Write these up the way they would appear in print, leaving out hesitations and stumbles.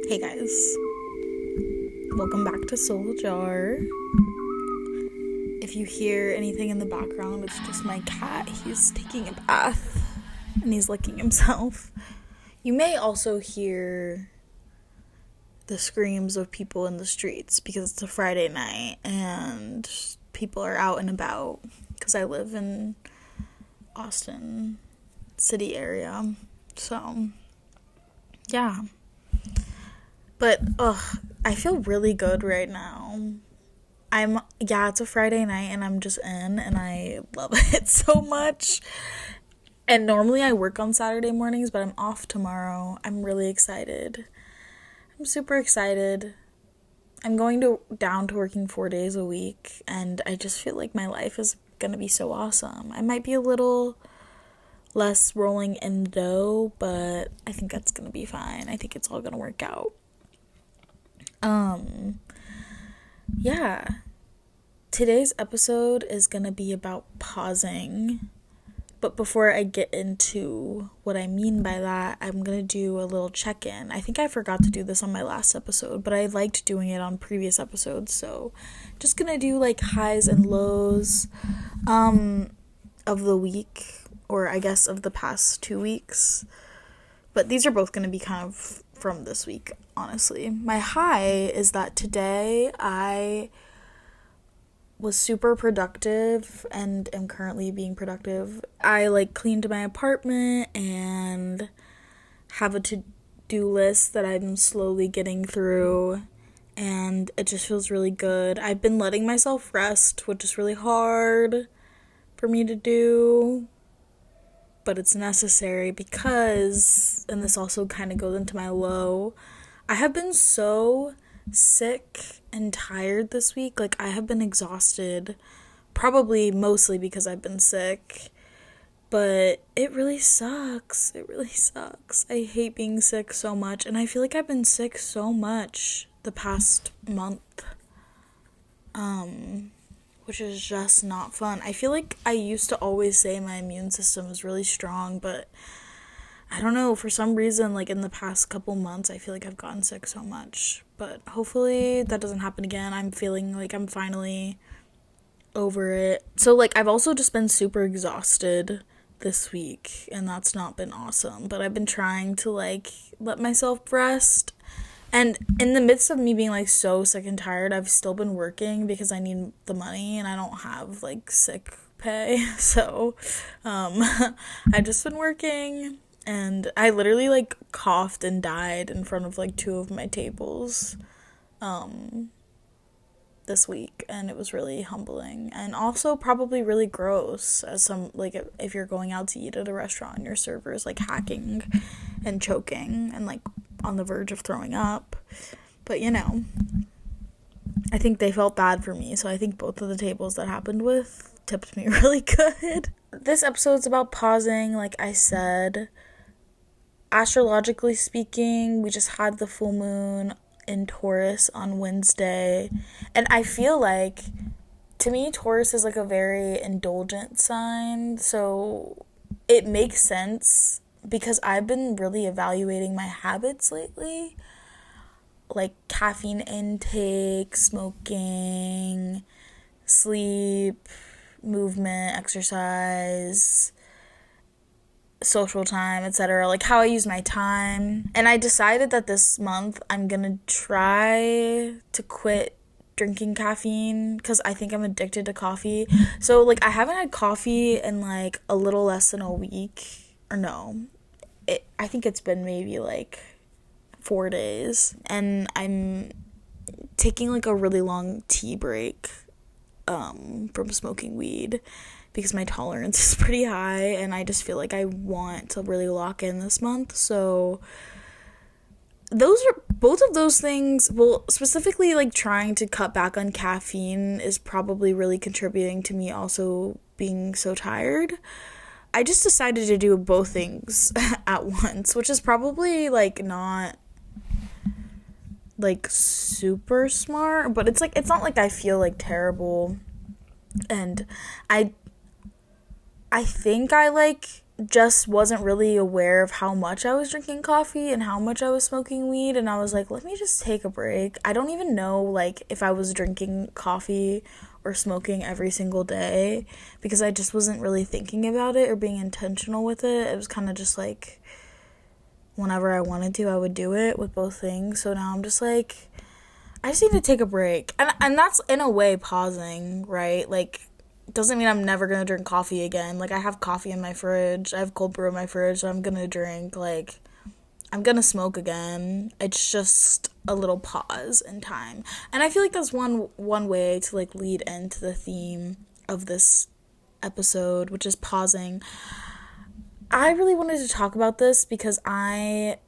Hey guys, welcome back to Soul Jar. If you hear anything in the background, it's just my cat. He's taking a bath and he's licking himself. You may also hear the screams of people in the streets because it's a Friday night and people are out and about because I live in Austin city area. So, yeah. But, I feel really good right now. It's a Friday night and I'm just in and I love it so much. And normally I work on Saturday mornings, but I'm off tomorrow. I'm really excited. I'm super excited. I'm going down to working 4 days a week and I just feel like my life is gonna be so awesome. I might be a little less rolling in the dough, but I think that's gonna be fine. I think it's all gonna work out. Yeah. Today's episode is gonna be about pausing. But before I get into what I mean by that, I'm gonna do a little check-in. I think I forgot to do this on my last episode, but I liked doing it on previous episodes, so just gonna do like highs and lows of the week, or I guess of the past 2 weeks. But these are both gonna be kind of from this week, honestly. My high is that today I was super productive and am currently being productive. I cleaned my apartment and have a to-do list that I'm slowly getting through and it just feels really good. I've been letting myself rest, which is really hard for me to do, but it's necessary because, and this also kind of goes into my low, I have been so sick and tired this week. I have been exhausted, probably mostly because I've been sick, but it really sucks. I hate being sick so much, and I feel like I've been sick so much the past month, which is just not fun. I feel like I used to always say my immune system is really strong, but I don't know, for some reason, in the past couple months, I feel like I've gotten sick so much, but hopefully that doesn't happen again. I'm feeling like I'm finally over it. So, I've also just been super exhausted this week, and that's not been awesome, but I've been trying to, let myself rest, and in the midst of me being, so sick and tired, I've still been working because I need the money, and I don't have, sick pay, so, I've just been working. And I literally, coughed and died in front of, 2 of my tables, this week. And it was really humbling. And also probably really gross, as some, if you're going out to eat at a restaurant and your server's, hacking and choking and, on the verge of throwing up. But, I think they felt bad for me. So I think both of the tables that happened with tipped me really good. This episode's about pausing, like I said. Astrologically speaking, we just had the full moon in Taurus on Wednesday, and I feel like, to me, Taurus is a very indulgent sign, so it makes sense because I've been really evaluating my habits lately, caffeine intake, smoking, sleep, movement, exercise, social time, etc., how I use my time. And I decided that this month I'm gonna try to quit drinking caffeine because I think I'm addicted to coffee. So I haven't had coffee in a little less than a week, or no, I think it's been maybe 4 days, and I'm taking a really long tea break from smoking weed because my tolerance is pretty high and I just feel like I want to really lock in this month. So those are both of those things. Well, specifically trying to cut back on caffeine is probably really contributing to me also being so tired. I just decided to do both things at once, which is probably not super smart, but it's not I feel terrible, and I think I just wasn't really aware of how much I was drinking coffee and how much I was smoking weed, and I was like, let me just take a break. I don't even know, like, if I was drinking coffee or smoking every single day, because I just wasn't really thinking about it or being intentional with it. It was kind of just like whenever I wanted to, I would do it with both things. So now I'm just like, I just need to take a break. And that's in a way pausing, right? Like, doesn't mean I'm never gonna drink coffee again. Like, I have coffee in my fridge. I have cold brew in my fridge, so I'm gonna drink. Like, I'm gonna smoke again. It's just a little pause in time. And I feel like that's one way to, like, lead into the theme of this episode, which is pausing. I really wanted to talk about this because I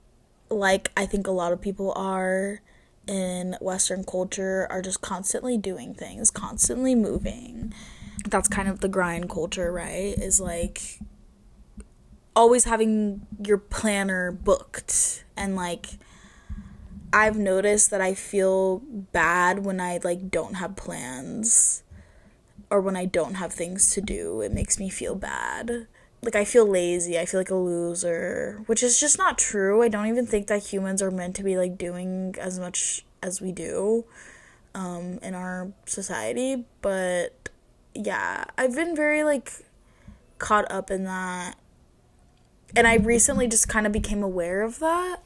think a lot of people are in Western culture, are just constantly doing things, constantly moving. That's kind of the grind culture, right? Is like always having your planner booked. And like, I've noticed that I feel bad when I like don't have plans or when I don't have things to do. It makes me feel bad. Like, I feel lazy. I feel like a loser, which is just not true. I don't even think that humans are meant to be like doing as much as we do in our society. But yeah, I've been very like caught up in that, and I recently just kind of became aware of that.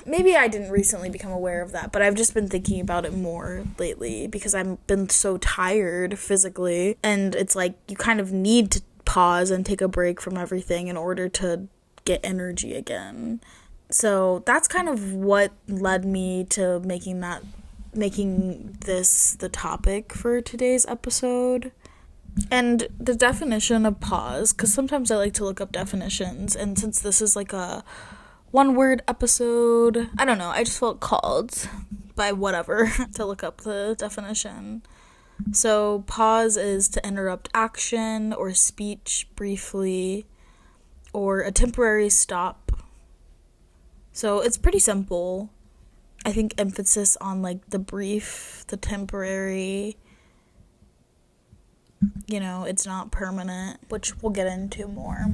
Maybe I didn't recently become aware of that, but I've just been thinking about it more lately because I've been so tired physically, and it's like you kind of need to pause and take a break from everything in order to get energy again. So that's kind of what led me to making this the topic for today's episode. And the definition of pause, because sometimes I like to look up definitions, and since this is like a one-word episode, I don't know, I just felt called by whatever to look up the definition. So pause is to interrupt action or speech briefly, or a temporary stop. So it's pretty simple. I think emphasis on like the brief, the temporary, you know, it's not permanent, which we'll get into more.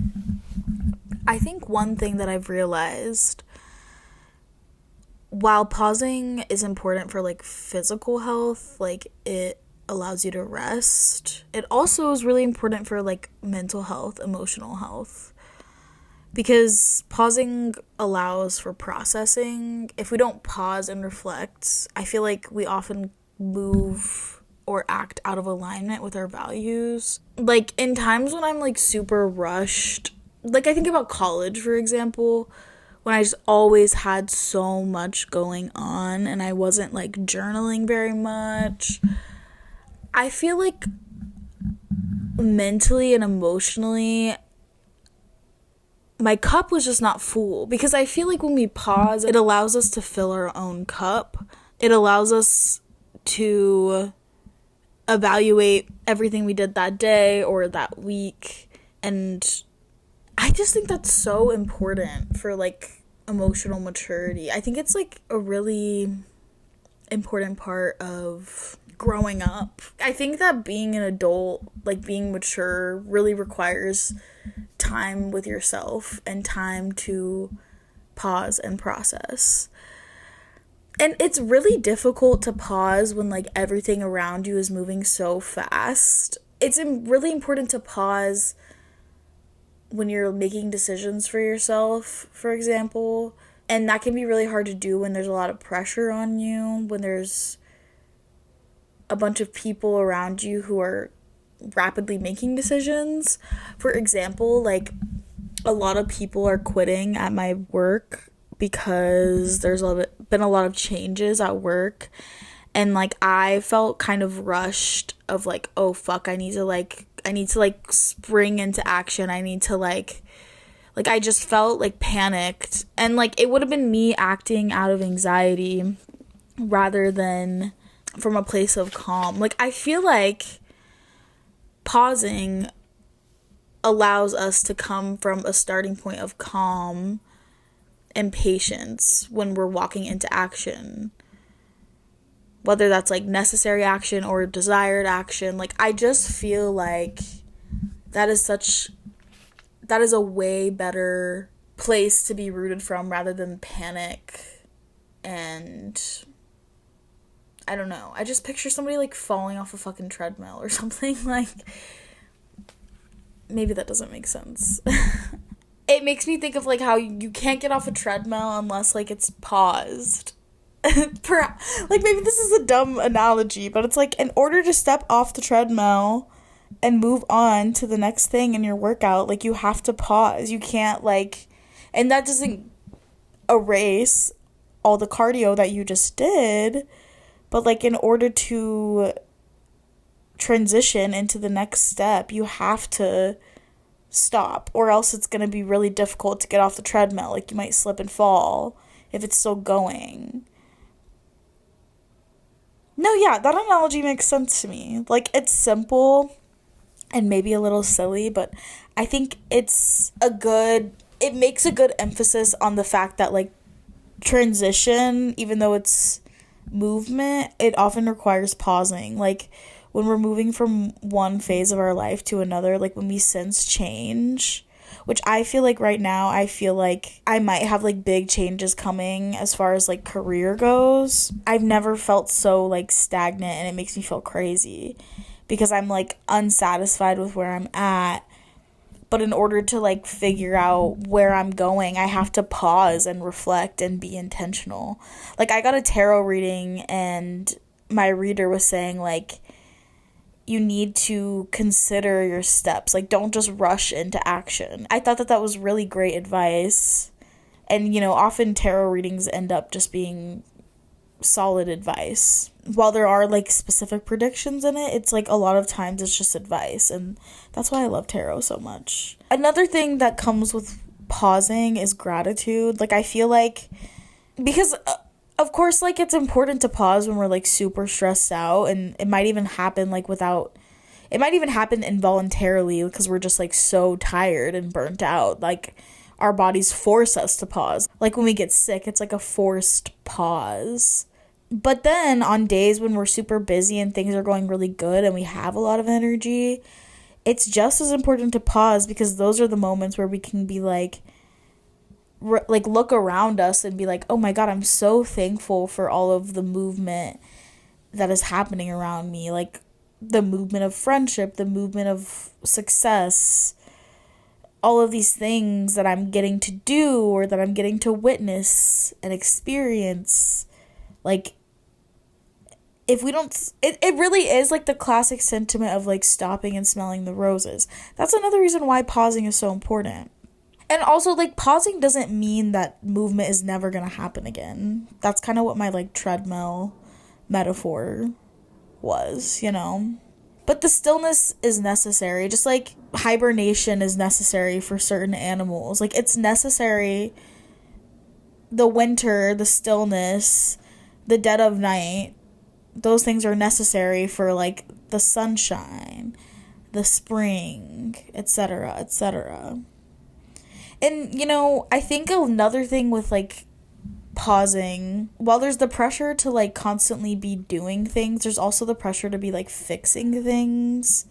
I think one thing that I've realized, while pausing is important for like physical health, like it allows you to rest, it also is really important for like mental health, emotional health. Because pausing allows for processing. If we don't pause and reflect, I feel like we often move or act out of alignment with our values. Like, in times when I'm like super rushed, like I think about college, for example, when I just always had so much going on and I wasn't like journaling very much. I feel like mentally and emotionally, my cup was just not full, because I feel like when we pause, it allows us to fill our own cup. It allows us to evaluate everything we did that day or that week. And I just think that's so important for like emotional maturity. I think it's like a really important part of growing up. I think that being an adult, like being mature, really requires time with yourself and time to pause and process. And it's really difficult to pause when like everything around you is moving so fast. It's really important to pause when you're making decisions for yourself, for example. And that can be really hard to do when there's a lot of pressure on you, when there's a bunch of people around you who are rapidly making decisions. For example, like a lot of people are quitting at my work because there's been a lot of changes at work, and like I felt kind of rushed of like, oh fuck, I need to spring into action. I need to like I just felt like panicked, and like it would have been me acting out of anxiety rather than from a place of calm. Like I feel like pausing allows us to come from a starting point of calm and patience when we're walking into action, whether that's like necessary action or desired action. Like I just feel like that is such that is a way better place to be rooted from rather than panic. And I don't know. I just picture somebody like falling off a fucking treadmill or something. Like, maybe that doesn't make sense. It makes me think of like how you can't get off a treadmill unless like it's paused. Like, maybe this is a dumb analogy, but it's like, in order to step off the treadmill and move on to the next thing in your workout, like, you have to pause. You can't like, and that doesn't erase all the cardio that you just did, but like, in order to transition into the next step, you have to stop, or else it's going to be really difficult to get off the treadmill. Like, you might slip and fall if it's still going. No, yeah, that analogy makes sense to me. Like, it's simple and maybe a little silly, but I think it makes a good emphasis on the fact that, like, transition, even though it's movement, it often requires pausing. Like, when we're moving from one phase of our life to another, like, when we sense change, which I feel like right now, I feel like I might have like big changes coming as far as like career goes. I've never felt so like stagnant, and it makes me feel crazy because I'm like unsatisfied with where I'm at. But in order to like figure out where I'm going, I have to pause and reflect and be intentional. Like, I got a tarot reading and my reader was saying like, you need to consider your steps. Like, don't just rush into action. I thought that was really great advice. And, you know, often tarot readings end up just being solid advice. While there are, like, specific predictions in it, it's, like, a lot of times it's just advice. And that's why I love tarot so much. Another thing that comes with pausing is gratitude. Like, I feel like, because of course, like, it's important to pause when we're, like, super stressed out, and it might even happen, like, it might even happen involuntarily because we're just, like, so tired and burnt out. Like, our bodies force us to pause. Like, when we get sick, it's, like, a forced pause. But then, on days when we're super busy and things are going really good and we have a lot of energy, it's just as important to pause, because those are the moments where we can be, like, look around us and be like, oh my god, I'm so thankful for all of the movement that is happening around me. Like, the movement of friendship, the movement of success, all of these things that I'm getting to do or that I'm getting to witness and experience. Like, if we don't, it really is like the classic sentiment of like stopping and smelling the roses. That's another reason why pausing is so important. And also, like, pausing doesn't mean that movement is never gonna happen again. That's kind of what my, like, treadmill metaphor was, you know? But the stillness is necessary. Just like hibernation is necessary for certain animals. Like, it's necessary. The winter, the stillness, the dead of night, those things are necessary for, like, the sunshine, the spring, etc., etc. And, you know, I think another thing with, like, pausing, while there's the pressure to, like, constantly be doing things, there's also the pressure to be, like, fixing things,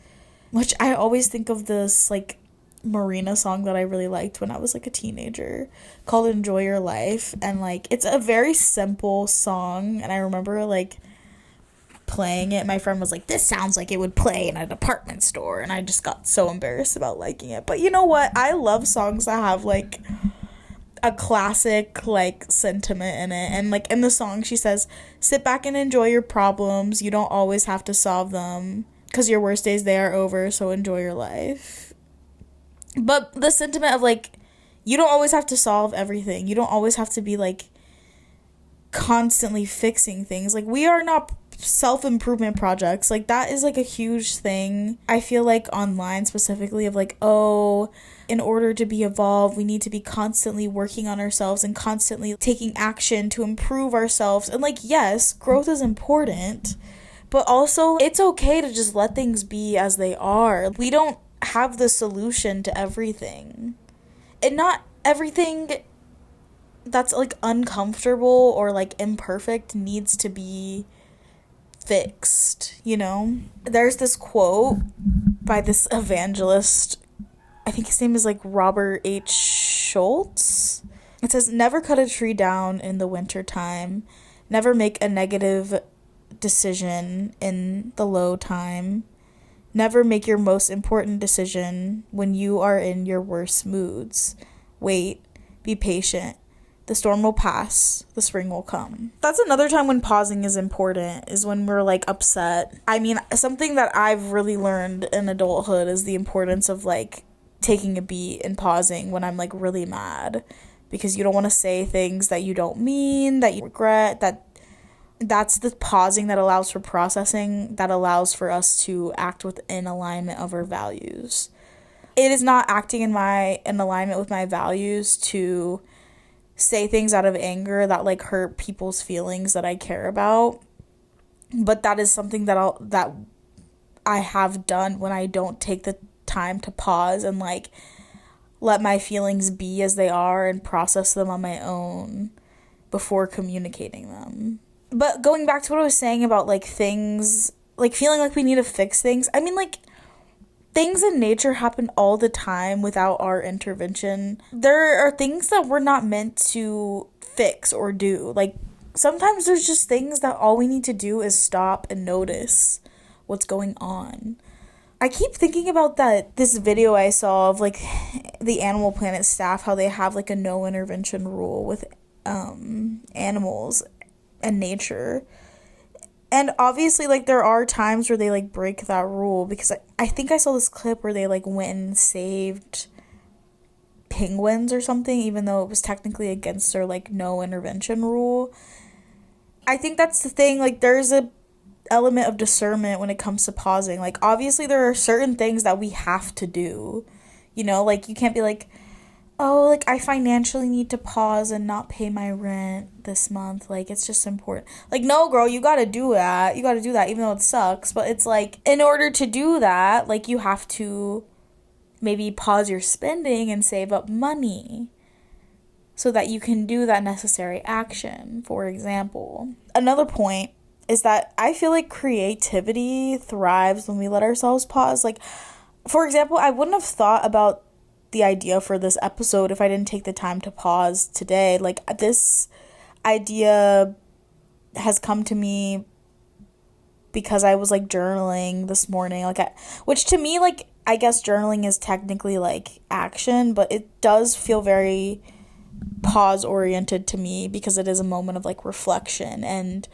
which I always think of this, like, Marina song that I really liked when I was, like, a teenager, called Enjoy Your Life, and, like, it's a very simple song, and I remember, like, playing it. My friend was like, this sounds like it would play in a department store, and I just got so embarrassed about liking it. But you know what, I love songs that have like a classic like sentiment in it. And like in the song she says, sit back and enjoy your problems, you don't always have to solve them, because your worst days, they are over, so enjoy your life. But the sentiment of like, you don't always have to solve everything, you don't always have to be like constantly fixing things. Like, we are not self-improvement projects. Like, that is like a huge thing, I feel like, online specifically, of like, oh, in order to be evolved, we need to be constantly working on ourselves and constantly taking action to improve ourselves. And like, yes, growth is important, but also it's okay to just let things be as they are. We don't have the solution to everything, and not everything that's like uncomfortable or like imperfect needs to be fixed, you know? There's this quote by this evangelist I think his name is like Robert H. Schultz. It says, never cut a tree down in the winter time. Never make a negative decision in the low time. Never make your most important decision when you are in your worst moods. Wait, be patient. The storm will pass. The spring will come. That's another time when pausing is important, is when we're like upset. I mean, something that I've really learned in adulthood is the importance of like taking a beat and pausing when I'm like really mad, because you don't want to say things that you don't mean, that you regret. That's the pausing that allows for processing, that allows for us to act within alignment of our values. It is not acting in alignment with my values to say things out of anger that like hurt people's feelings that I care about. But that is something that I have done when I don't take the time to pause and like let my feelings be as they are and process them on my own before communicating them. But going back to what I was saying about like things, like feeling like we need to fix things. I mean, like, things in nature happen all the time without our intervention. There are things that we're not meant to fix or do. Like, sometimes there's just things that all we need to do is stop and notice what's going on. I keep thinking about this video I saw of like the Animal Planet staff, how they have like a no intervention rule with animals and nature. And obviously, like, there are times where they, like, break that rule, because I think I saw this clip where they, like, went and saved penguins or something, even though it was technically against their, like, no intervention rule. I think that's the thing, like, there's a element of discernment when it comes to pausing. Like, obviously, there are certain things that we have to do, you know? Like, you can't be like, oh, like, I financially need to pause and not pay my rent this month. Like, it's just important. Like, no, girl, you gotta do that. You gotta do that, even though it sucks. But it's like, in order to do that, like, you have to maybe pause your spending and save up money so that you can do that necessary action, for example. Another point is that I feel like creativity thrives when we let ourselves pause. Like, for example, I wouldn't have thought about the idea for this episode if I didn't take the time to pause today. Like, this idea has come to me because I was like journaling this morning, like, which to me, like, I guess journaling is technically like action, but it does feel very pause oriented to me because it is a moment of like reflection and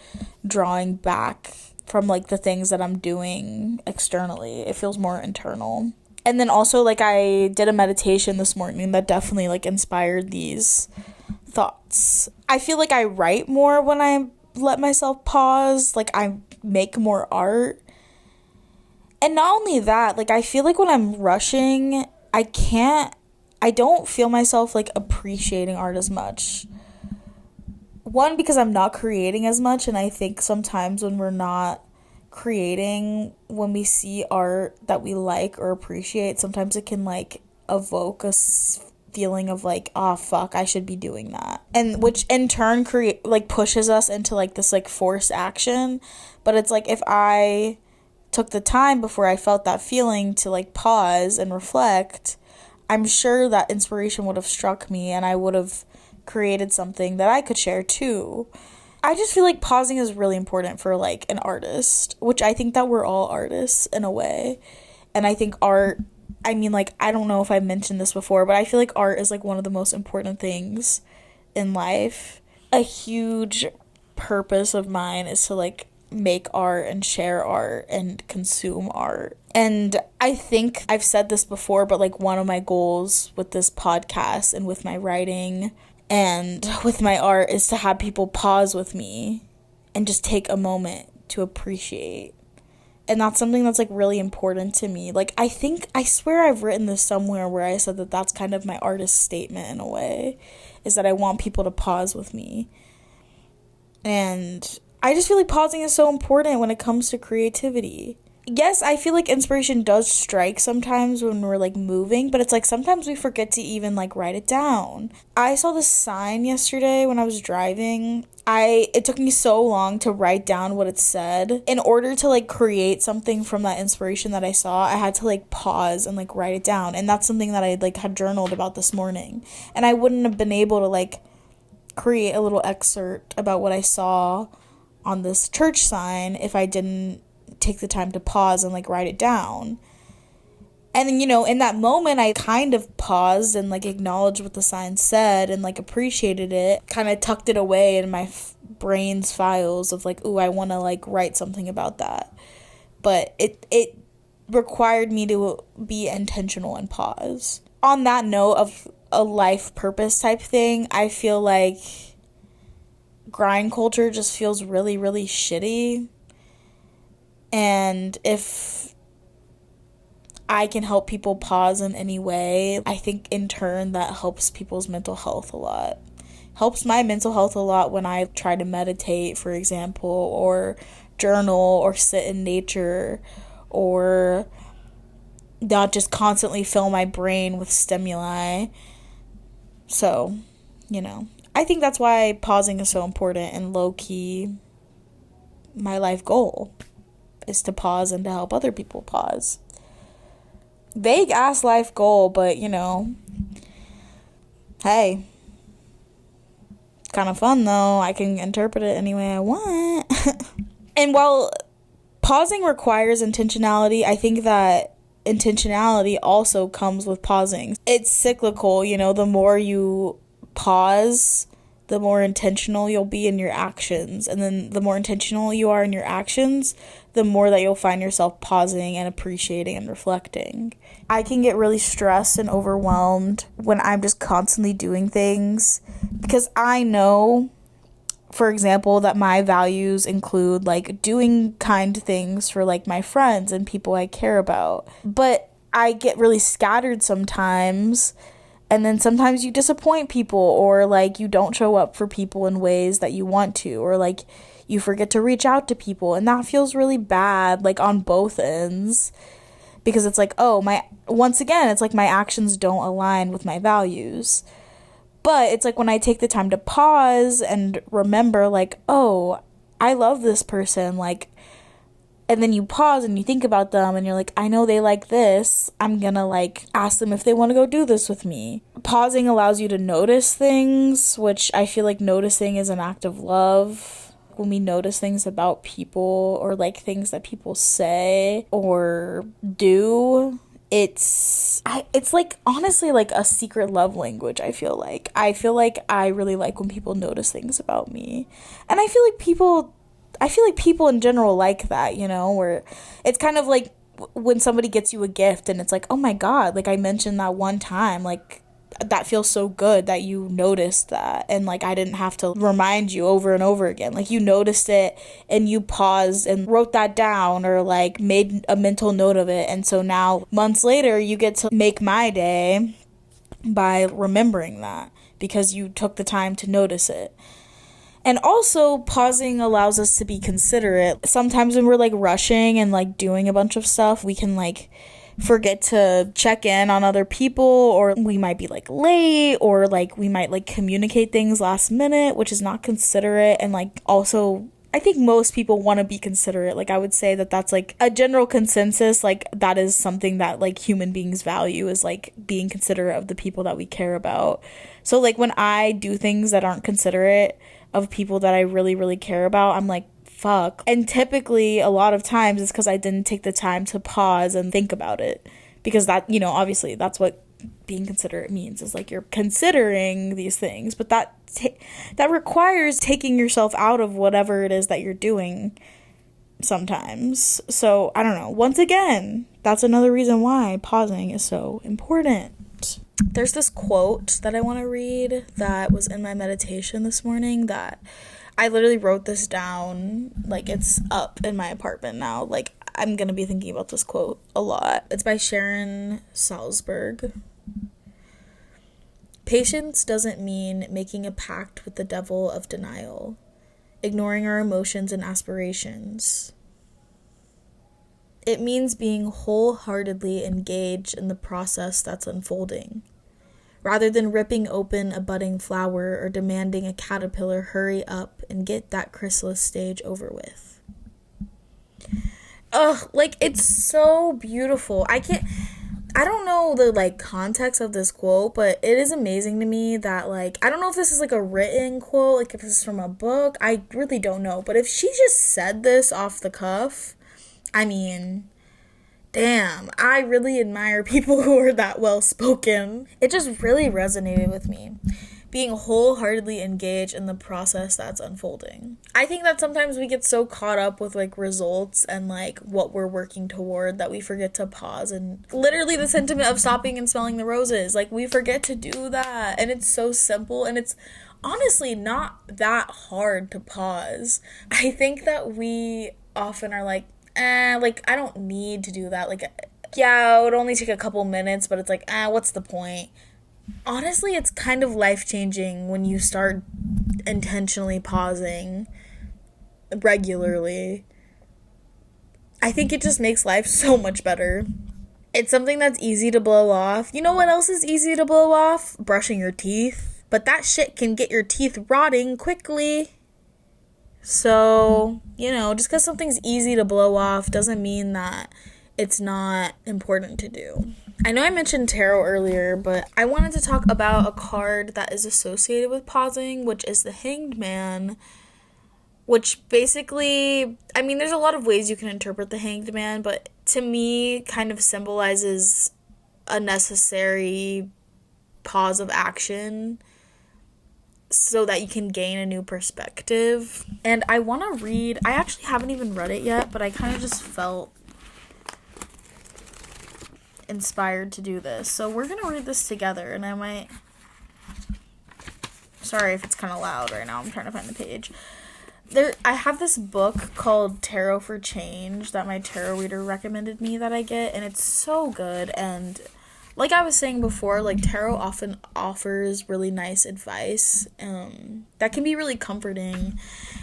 drawing back from like the things that I'm doing externally. It feels more internal. And then also, like, I did a meditation this morning that definitely, like, inspired these thoughts. I feel like I write more when I let myself pause. Like, I make more art. And not only that, like, I feel like when I'm rushing, I don't feel myself, like, appreciating art as much. One, because I'm not creating as much, and I think sometimes when we're not creating, when we see art that we like or appreciate, sometimes it can like evoke a feeling of like, oh fuck, I should be doing that, and which in turn pushes us into like this like forced action. But it's like, if I took the time before I felt that feeling to like pause and reflect, I'm sure that inspiration would have struck me and I would have created something that I could share too. I just feel like pausing is really important for, like, an artist, which I think that we're all artists in a way. And I think art, I mean, like, I don't know if I mentioned this before, but I feel like art is, like, one of the most important things in life. A huge purpose of mine is to, like, make art and share art and consume art. And I think I've said this before, but, like, one of my goals with this podcast and with my writing and with my art is to have people pause with me and just take a moment to appreciate. And that's something that's, like, really important to me. Like, I swear I've written this somewhere where I said that that's kind of my artist statement in a way, is that I want people to pause with me. And I just feel like pausing is so important when it comes to creativity. yes, I feel like inspiration does strike sometimes when we're like moving, but it's like sometimes we forget to even like write it down. I saw this sign yesterday when I was driving. It took me so long to write down what it said. In order to like create something from that inspiration that I saw, I had to like pause and like write it down. And that's something that I like had journaled about this morning. And I wouldn't have been able to like create a little excerpt about what I saw on this church sign if I didn't take the time to pause and like write it down. And then, in that moment I kind of paused and like acknowledged what the sign said and like appreciated it, kind of tucked it away in my brain's files of like, ooh, I want to like write something about that. But it required me to be intentional and pause. On that note of a life purpose type thing, I feel like grind culture just feels really, really shitty. And if I can help people pause in any way, I think in turn that helps people's mental health a lot. Helps my mental health a lot when I try to meditate, for example, or journal or sit in nature, or not just constantly fill my brain with stimuli. So, I think that's why pausing is so important, and low-key my life goal is to pause and to help other people pause. Vague ass life goal, but hey, kind of fun though. I can interpret it any way I want. And while pausing requires intentionality, I think that intentionality also comes with pausing. It's cyclical, the more you pause, the more intentional you'll be in your actions. And then the more intentional you are in your actions, the more that you'll find yourself pausing and appreciating and reflecting. I can get really stressed and overwhelmed when I'm just constantly doing things, because I know, for example, that my values include like doing kind things for like my friends and people I care about. But I get really scattered sometimes. And then sometimes you disappoint people, or like you don't show up for people in ways that you want to, or like you forget to reach out to people, and that feels really bad, like on both ends, because it's like, once again, it's like my actions don't align with my values. But it's like when I take the time to pause and remember like, I love this person, like, and then you pause and you think about them and you're like, I know they like this. I'm gonna like ask them if they want to go do this with me. Pausing allows you to notice things, which I feel like noticing is an act of love. When we notice things about people, or like things that people say or do, it's like honestly like a secret love language. I feel like I really like when people notice things about me. And I feel like people in general like that, where it's kind of like when somebody gets you a gift and it's like, oh my God, like I mentioned that one time, like that feels so good that you noticed that, and like I didn't have to remind you over and over again. Like you noticed it and you paused and wrote that down, or like made a mental note of it, and so now months later you get to make my day by remembering that because you took the time to notice it. And also, pausing allows us to be considerate. Sometimes when we're like rushing and like doing a bunch of stuff, we can like forget to check in on other people, or we might be like late, or like we might like communicate things last minute, which is not considerate. And like also, I think most people want to be considerate. Like I would say that that's like a general consensus. Like that is something that like human beings value, is like being considerate of the people that we care about. So like when I do things that aren't considerate of people that I really, really care about, I'm like, fuck. And typically a lot of times it's because I didn't take the time to pause and think about it, because that, obviously that's what being considerate means, is like you're considering these things, but that requires taking yourself out of whatever it is that you're doing sometimes. So I don't know, once again, that's another reason why pausing is so important. There's this quote that I want to read that was in my meditation this morning, that I literally wrote this down, like it's up in my apartment now. Like I'm gonna be thinking about this quote a lot. It's by Sharon Salzberg. Patience doesn't mean making a pact with the devil of denial, ignoring our emotions and aspirations. It means being wholeheartedly engaged in the process that's unfolding, rather than ripping open a budding flower or demanding a caterpillar hurry up and get that chrysalis stage over with. Ugh, like, it's so beautiful. I don't know the, like, context of this quote, but it is amazing to me that, like, I don't know if this is, like, a written quote, like, if this is from a book, I really don't know, but if she just said this off the cuff, I mean, damn, I really admire people who are that well-spoken. It just really resonated with me. Being wholeheartedly engaged in the process that's unfolding. I think that sometimes we get so caught up with, like, results and, like, what we're working toward that we forget to pause, and literally the sentiment of stopping and smelling the roses. Like, we forget to do that, and it's so simple, and it's honestly not that hard to pause. I think that we often are like, like, I don't need to do that. Like, yeah, it would only take a couple minutes, but it's like, what's the point? Honestly, it's kind of life-changing when you start intentionally pausing regularly. I think it just makes life so much better. It's something that's easy to blow off. You know what else is easy to blow off? Brushing your teeth. But that shit can get your teeth rotting quickly. So, just because something's easy to blow off doesn't mean that it's not important to do. I know I mentioned tarot earlier, but I wanted to talk about a card that is associated with pausing, which is the Hanged Man, which basically, I mean, there's a lot of ways you can interpret the Hanged Man, but to me, kind of symbolizes a necessary pause of action so that you can gain a new perspective. And I want to read, I actually haven't even read it yet, but I kind of just felt inspired to do this. So we're going to read this together, and sorry if it's kind of loud right now. I'm trying to find the page. I have this book called Tarot for Change that my tarot reader recommended me that I get, and it's so good. And like I was saying before, like, tarot often offers really nice advice that can be really comforting.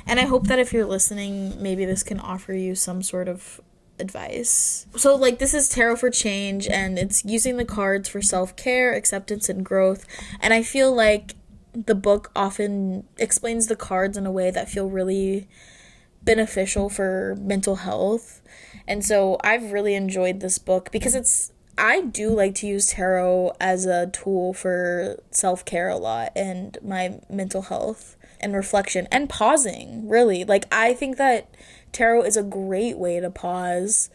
And I hope that if you're listening, maybe this can offer you some sort of advice. So, like, this is Tarot for Change, and it's using the cards for self-care, acceptance, and growth. And I feel like the book often explains the cards in a way that feel really beneficial for mental health. And so I've really enjoyed this book because I do like to use tarot as a tool for self-care a lot and my mental health and reflection and pausing, really. Like, I think that tarot is a great way to pause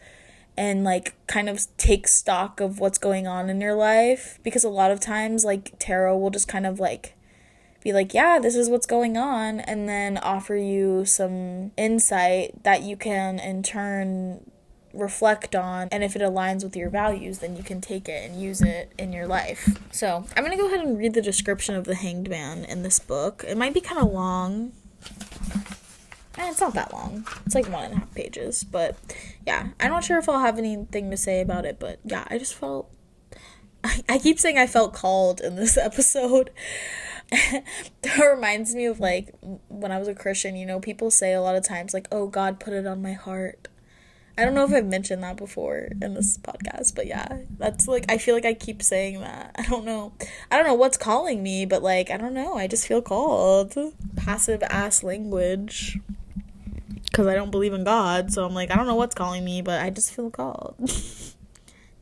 and, like, kind of take stock of what's going on in your life, because a lot of times, like, tarot will just kind of, like, be like, yeah, this is what's going on, and then offer you some insight that you can in turn reflect on, and if it aligns with your values, then you can take it and use it in your life. So I'm gonna go ahead and read the description of the Hanged Man in this book. It might be kind of long. It's not that long. It's like 1.5 pages, but yeah, I'm not sure if I'll have anything to say about it, but yeah, I just felt, I keep saying I felt called in this episode. That reminds me of, like, when I was a Christian, people say a lot of times, like, oh, God put it on my heart. I don't know if I've mentioned that before in this podcast, but yeah, that's, like, I feel like I keep saying that. I don't know what's calling me, but, like, I don't know, I just feel called. Passive ass language, because I don't believe in God, so I'm like, I don't know what's calling me, but I just feel called.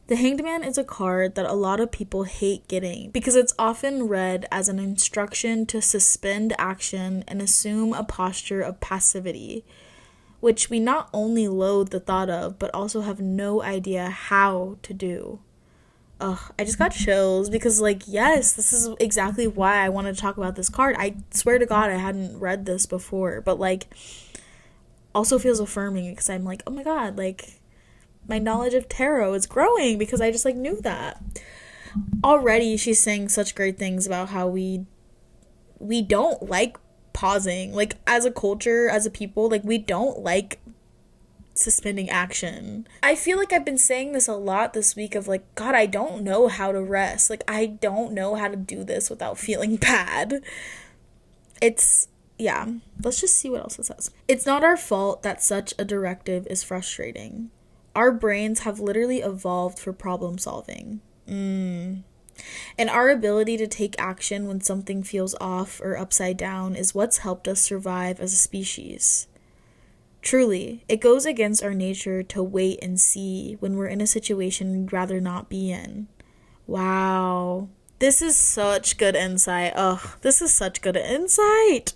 The Hanged Man is a card that a lot of people hate getting because it's often read as an instruction to suspend action and assume a posture of passivity, which we not only loathe the thought of, but also have no idea how to do. Ugh, I just got chills because, like, yes, this is exactly why I wanted to talk about this card. I swear to God I hadn't read this before, but, like, also feels affirming because I'm like, oh my God, like, my knowledge of tarot is growing because I just, like, knew that. Already she's saying such great things about how we don't like pausing, like, as a culture, as a people, like, we don't like suspending action. I feel like I've been saying this a lot this week of, like, God, I don't know how to rest. Like, I don't know how to do this without feeling bad. Yeah, let's just see what else it says. It's not our fault that such a directive is frustrating. Our brains have literally evolved for problem solving. And our ability to take action when something feels off or upside down is what's helped us survive as a species. Truly, it goes against our nature to wait and see when we're in a situation we'd rather not be in. Wow. This is such good insight. This is such good insight.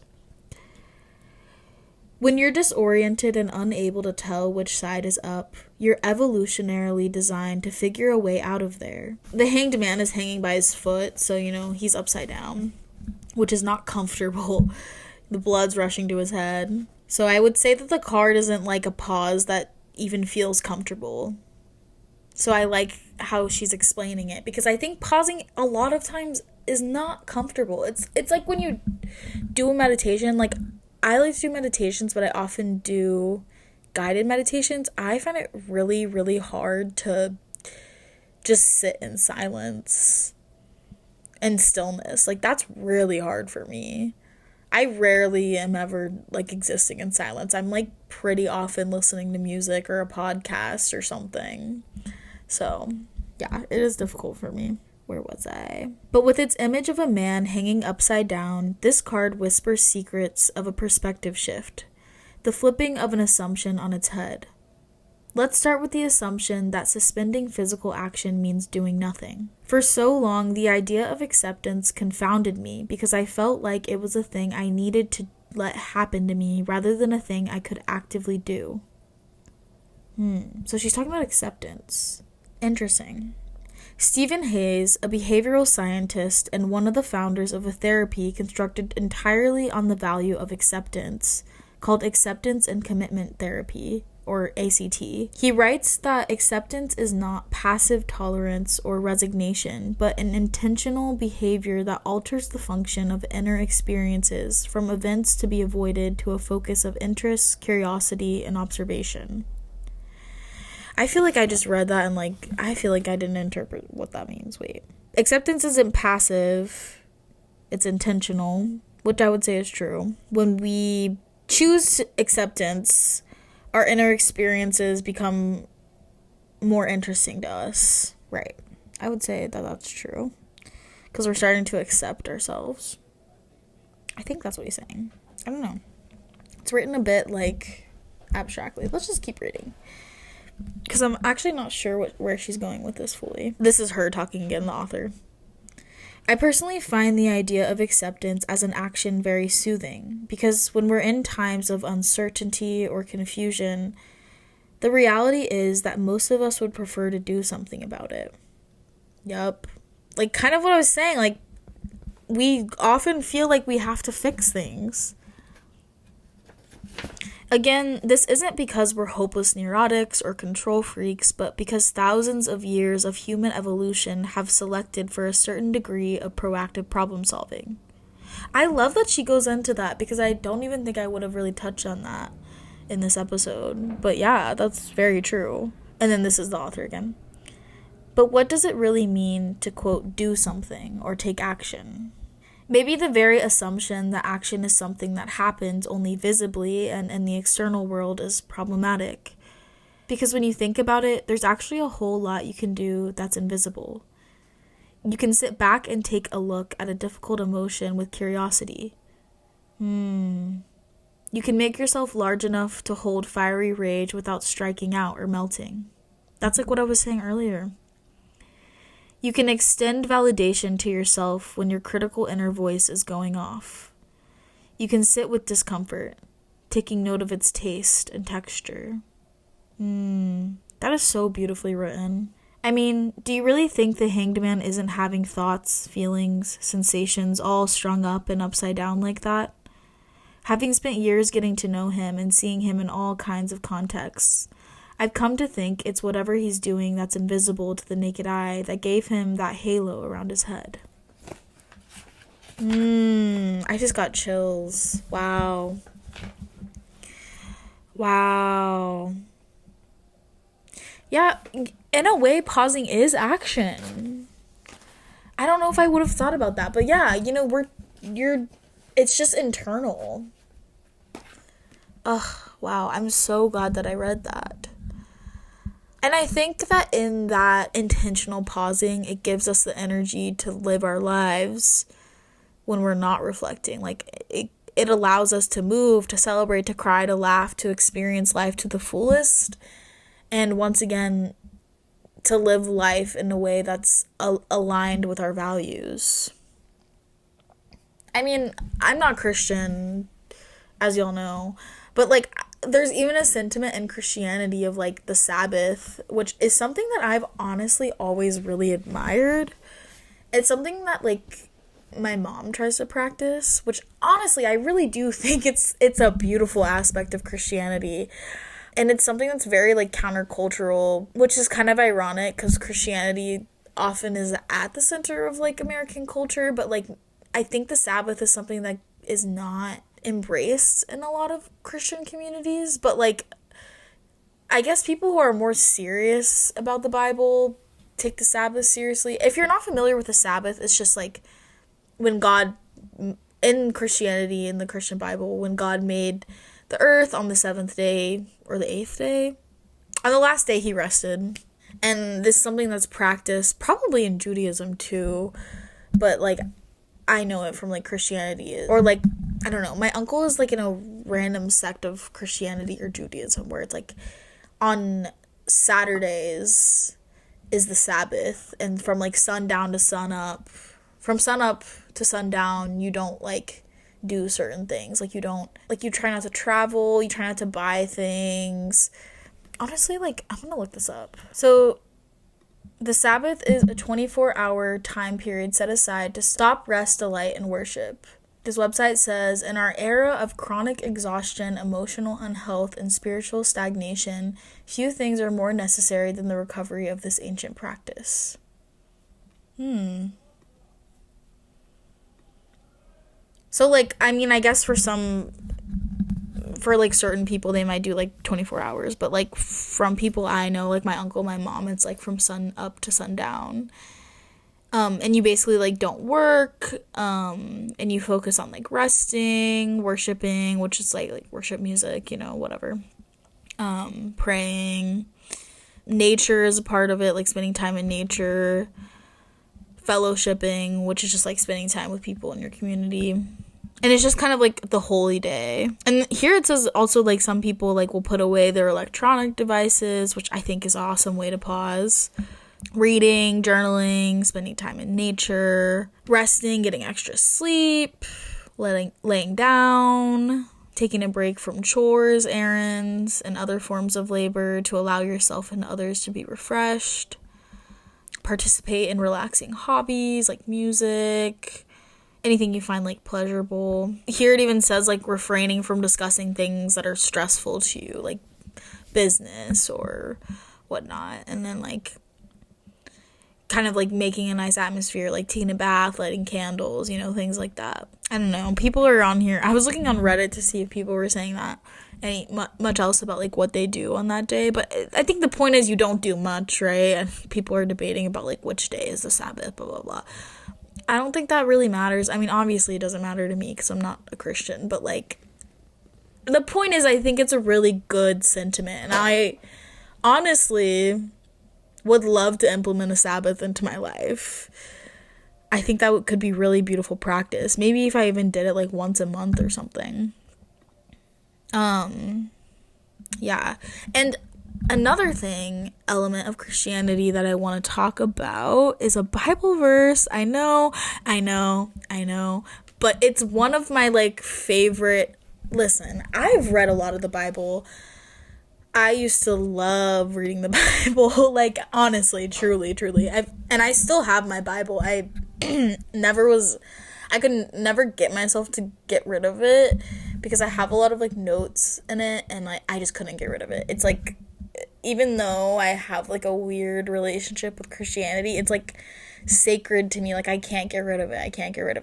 When you're disoriented and unable to tell which side is up, you're evolutionarily designed to figure a way out of there. The hanged man is hanging by his foot, so, he's upside down, which is not comfortable. The blood's rushing to his head. So I would say that the card isn't like a pause that even feels comfortable. So I like how she's explaining it, because I think pausing a lot of times is not comfortable. It's like when you do a meditation, like I like to do meditations, but I often do guided meditations. I find it really, really hard to just sit in silence and stillness. Like, that's really hard for me. I rarely am ever, like, existing in silence. I'm, like, pretty often listening to music or a podcast or something. So, yeah, it is difficult for me. Where was I? But with its image of a man hanging upside down, this card whispers secrets of a perspective shift, the flipping of an assumption on its head. Let's start with the assumption that suspending physical action means doing nothing. For so long, the idea of acceptance confounded me because I felt like it was a thing I needed to let happen to me rather than a thing I could actively do. So she's talking about acceptance. Interesting. Stephen Hayes, a behavioral scientist and one of the founders of a therapy constructed entirely on the value of acceptance, called Acceptance and Commitment Therapy, or ACT. He writes that acceptance is not passive tolerance or resignation, but an intentional behavior that alters the function of inner experiences from events to be avoided to a focus of interest, curiosity, and observation. I feel like I just read that and I feel like I didn't interpret what that means. Wait. Acceptance isn't passive, it's intentional, which I would say is true. When we choose acceptance, our inner experiences become more interesting to us. Right. I would say that that's true. Because we're starting to accept ourselves. I think that's what he's saying. I don't know. It's written a bit abstractly. Let's just keep reading. Because I'm actually not sure where she's going with this fully. This is her talking again, the author. I personally find the idea of acceptance as an action very soothing, because when we're in times of uncertainty or confusion, the reality is that most of us would prefer to do something about it. Yup. Kind of what I was saying, we often feel like we have to fix things. Again, this isn't because we're hopeless neurotics or control freaks, but because thousands of years of human evolution have selected for a certain degree of proactive problem solving. I love that she goes into that because I don't even think I would have really touched on that in this episode. But yeah, that's very true. And then this is the author again. But what does it really mean to, quote, do something or take action? Maybe the very assumption that action is something that happens only visibly and in the external world is problematic. Because when you think about it, there's actually a whole lot you can do that's invisible. You can sit back and take a look at a difficult emotion with curiosity. You can make yourself large enough to hold fiery rage without striking out or melting. That's what I was saying earlier. You can extend validation to yourself when your critical inner voice is going off. You can sit with discomfort, taking note of its taste and texture. That is so beautifully written. I mean, do you really think the hanged man isn't having thoughts, feelings, sensations all strung up and upside down like that? Having spent years getting to know him and seeing him in all kinds of contexts, I've come to think it's whatever he's doing that's invisible to the naked eye that gave him that halo around his head. I just got chills. Wow. Yeah, in a way, pausing is action. I don't know if I would have thought about that, but yeah, it's just internal. Wow, I'm so glad that I read that. And I think that in that intentional pausing, it gives us the energy to live our lives when we're not reflecting. Like, it allows us to move, to celebrate, to cry, to laugh, to experience life to the fullest. And once again, to live life in a way that's aligned with our values. I mean, I'm not Christian, as y'all know, but like, there's even a sentiment in Christianity of like the Sabbath, which is something that I've honestly always really admired. It's something that like my mom tries to practice, which honestly I really do think it's a beautiful aspect of Christianity. And it's something that's very like countercultural, which is kind of ironic because Christianity often is at the center of like American culture, but like I think the Sabbath is something that is not embraced in a lot of Christian communities, but like I guess people who are more serious about the Bible take the Sabbath seriously. If you're not familiar with the Sabbath, it's just like when God, in Christianity, in the Christian Bible, when God made the earth on the 7th day or the 8th day, on the last day he rested. And this is something that's practiced probably in Judaism too, but like I know it from like Christianity, or like I don't know, my uncle is like in a random sect of Christianity or Judaism where it's like on Saturdays is the Sabbath, and from like sundown to sunup, from sunup to sundown, you don't like do certain things. Like you don't, like you try not to travel, you try not to buy things. Honestly, like I'm gonna look this up. So the Sabbath is a 24-hour time period set aside to stop, rest, delight, and worship. This website says, in our era of chronic exhaustion, emotional unhealth, and spiritual stagnation, few things are more necessary than the recovery of this ancient practice. So, like, I mean, I guess for like certain people, they might do like 24 hours, but like from people I know, like my uncle, my mom, it's like from sun up to sundown. And you basically like don't work, and you focus on like resting, worshiping, which is like worship music, you know, whatever. Praying. Nature is a part of it, like spending time in nature. Fellowshipping, which is just like spending time with people in your community. And it's just kind of like the holy day. And here it says also like some people like will put away their electronic devices, which I think is an awesome way to pause. Reading, journaling, spending time in nature, resting, getting extra sleep, laying down, taking a break from chores, errands, and other forms of labor to allow yourself and others to be refreshed. Participate in relaxing hobbies like music, anything you find like pleasurable. Here it even says like refraining from discussing things that are stressful to you, like business or whatnot. And then like kind of like making a nice atmosphere, like taking a bath, lighting candles, you know, things like that. I don't know. People are on here. I was looking on Reddit to see if people were saying that much else about like what they do on that day, but I think the point is you don't do much, right? And people are debating about like which day is the Sabbath, blah blah blah. I don't think that really matters. I mean, obviously it doesn't matter to me because I'm not a Christian, but like the point is I think it's a really good sentiment, and I honestly would love to implement a Sabbath into my life. I think that could be really beautiful practice. Maybe if I even did it like once a month or something. Yeah. And another element of Christianity that I want to talk about is a Bible verse. I know, but it's one of my like favorite. Listen, I've read a lot of the Bible. I used to love reading the Bible, like honestly, truly. I still have my Bible. I could never get myself to get rid of it because I have a lot of like notes in it, and like I just couldn't get rid of it. It's like, even though I have like a weird relationship with Christianity, it's like sacred to me. Like I can't get rid of it.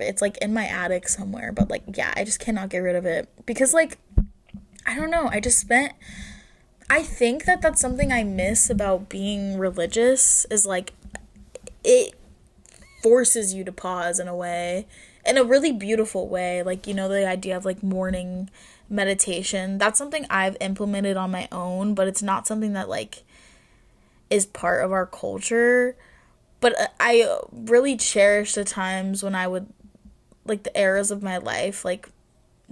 It's like in my attic somewhere, but like, yeah, I just cannot get rid of it because like, I don't know. I think that that's something I miss about being religious, is like it forces you to pause in a way, in a really beautiful way. Like, you know, the idea of like morning meditation, that's something I've implemented on my own, but it's not something that like is part of our culture. But I really cherish the times when I would, like, the eras of my life, like,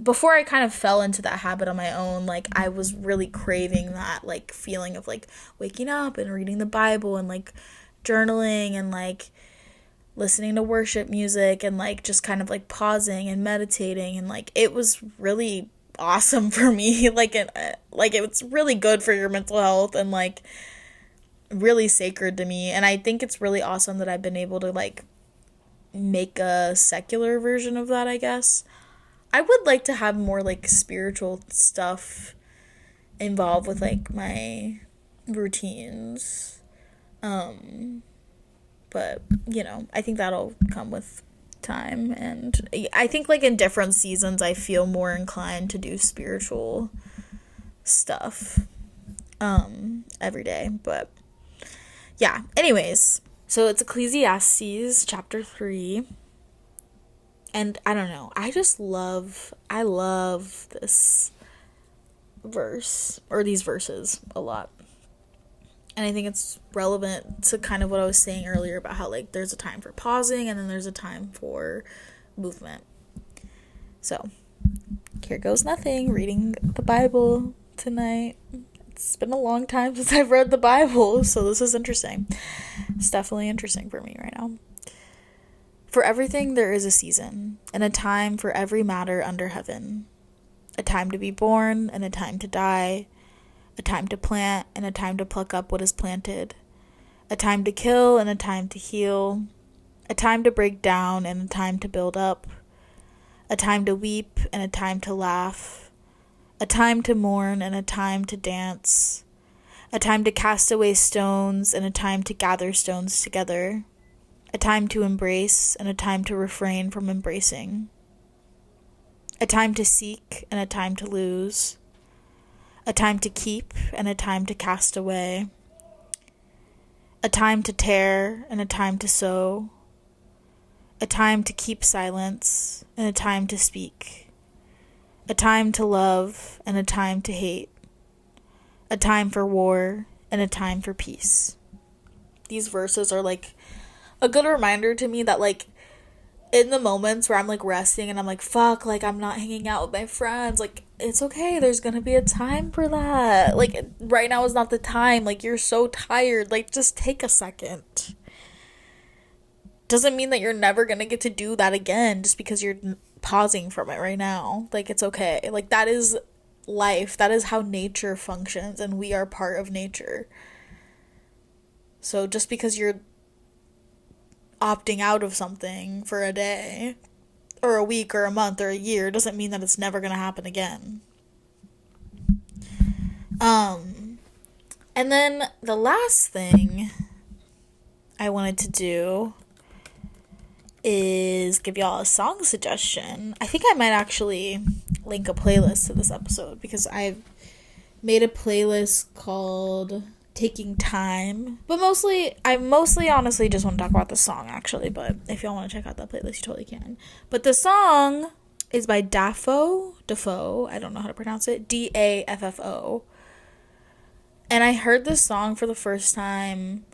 before I kind of fell into that habit on my own, like, I was really craving that, like, feeling of, like, waking up and reading the Bible and, like, journaling and, like, listening to worship music and, like, just kind of, like, pausing and meditating. And, like, it was really awesome for me. It's really good for your mental health and, like, really sacred to me. And I think it's really awesome that I've been able to, like, make a secular version of that, I guess. I would like to have more, like, spiritual stuff involved with, like, my routines. But, I think that'll come with time. And I think, like, in different seasons, I feel more inclined to do spiritual stuff every day. But, yeah. Anyways, so it's Ecclesiastes chapter 3. And I don't know, I love this verse, or these verses, a lot. And I think it's relevant to kind of what I was saying earlier about how, like, there's a time for pausing and then there's a time for movement. So, here goes nothing, reading the Bible tonight. It's been a long time since I've read the Bible, so this is interesting. It's definitely interesting for me right now. For everything there is a season, and a time for every matter under heaven. A time to be born, and a time to die. A time to plant, and a time to pluck up what is planted. A time to kill, and a time to heal. A time to break down, and a time to build up. A time to weep, and a time to laugh. A time to mourn, and a time to dance. A time to cast away stones, and a time to gather stones together. A time to embrace, and a time to refrain from embracing. A time to seek, and a time to lose. A time to keep, and a time to cast away. A time to tear, and a time to sow. A time to keep silence, and a time to speak. A time to love, and a time to hate. A time for war, and a time for peace. These verses are, like, a good reminder to me that, like, in the moments where I'm, like, resting and I'm like, fuck, like, I'm not hanging out with my friends, like, it's okay, there's gonna be a time for that. Like, right now is not the time. Like, you're so tired. Like, just take a second. Doesn't mean that you're never gonna get to do that again just because you're pausing from it right now. Like, it's okay. Like, that is life. That is how nature functions, and we are part of nature. So just because you're opting out of something for a day or a week or a month or a year doesn't mean that it's never going to happen again. And then the last thing I wanted to do is give y'all a song suggestion. I think I might actually link a playlist to this episode because I've made a playlist called Taking Time, but I mostly honestly just want to talk about the song, actually, but if y'all want to check out that playlist, you totally can. But the song is by Dafoe, I don't know how to pronounce it, Daffo, and I heard this song for the first time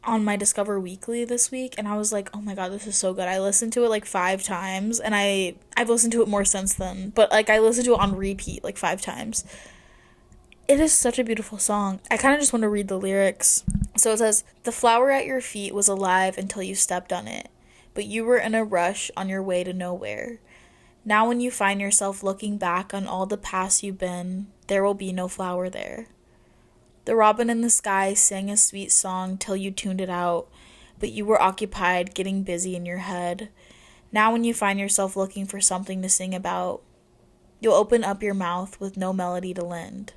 on my Discover Weekly this week, and I was like, oh my god, this is so good. I listened to it like 5 times, and I've listened to it more since then, but like I listened to it on repeat like 5 times. It is such a beautiful song. I kind of just want to read the lyrics. So it says, "The flower at your feet was alive until you stepped on it, but you were in a rush on your way to nowhere. Now when you find yourself looking back on all the past you've been, there will be no flower there. The robin in the sky sang a sweet song till you tuned it out, but you were occupied getting busy in your head. Now when you find yourself looking for something to sing about, you'll open up your mouth with no melody to lend.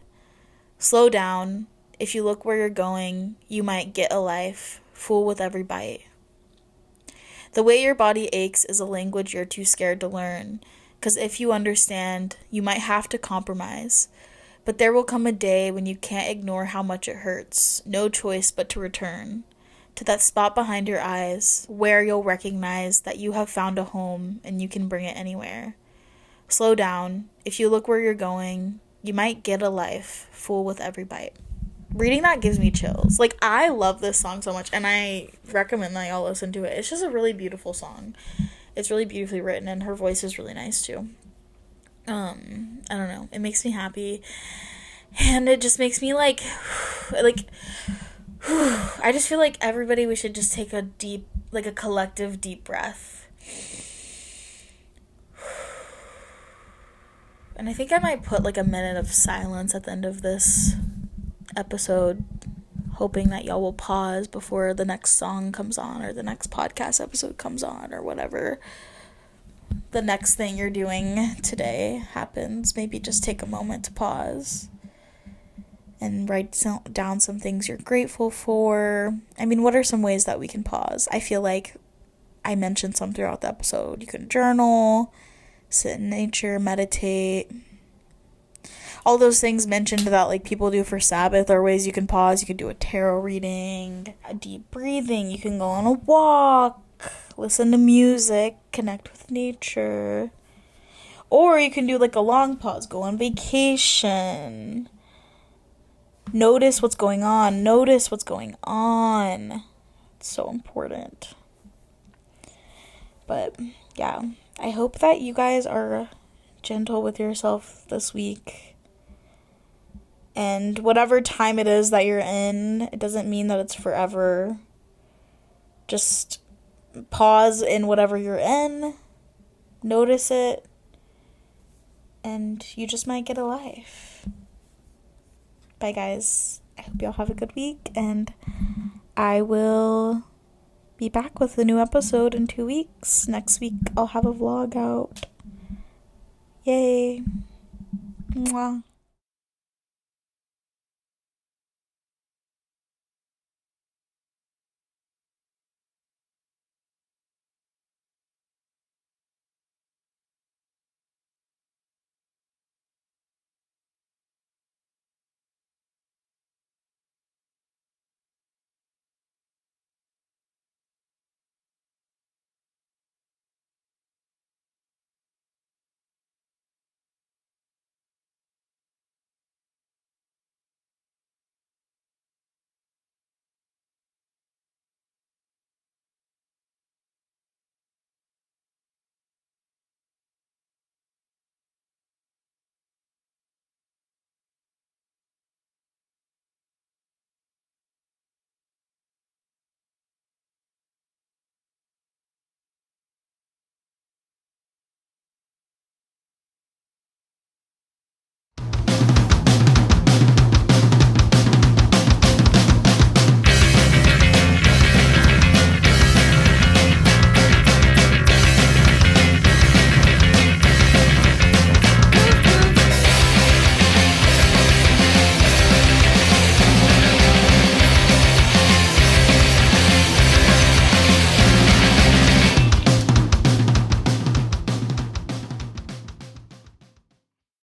Slow down. If you look where you're going, you might get a life, full with every bite. The way your body aches is a language you're too scared to learn, 'cause if you understand, you might have to compromise. But there will come a day when you can't ignore how much it hurts, no choice but to return to that spot behind your eyes, where you'll recognize that you have found a home and you can bring it anywhere. Slow down. If you look where you're going, you might get a life, full with every bite." reading that gives me chills. Like, I love this song so much, and I recommend that y'all listen to it. It's just a really beautiful song. It's really beautifully written, and her voice is really nice too. I don't know. It makes me happy, and it just makes me like I just feel like everybody, we should just take a deep, like a collective deep breath. And I think I might put like a minute of silence at the end of this episode, hoping that y'all will pause before the next song comes on, or the next podcast episode comes on, or whatever the next thing you're doing today happens. Maybe just take a moment to pause and write down some things you're grateful for. I mean, what are some ways that we can pause? I feel like I mentioned some throughout the episode. You can journal, sit in nature, meditate. All those things mentioned that like people do for Sabbath are ways you can pause. You can do a tarot reading, a deep breathing. You can go on a walk, listen to music, connect with nature. Or you can do like a long pause, go on vacation. Notice what's going on. It's so important. But yeah, I hope that you guys are gentle with yourself this week. And whatever time it is that you're in, it doesn't mean that it's forever. Just pause in whatever you're in. Notice it. And you just might get a life. Bye, guys. I hope y'all have a good week, and I will be back with a new episode in 2 weeks. Next week, I'll have a vlog out. Yay. Mwah.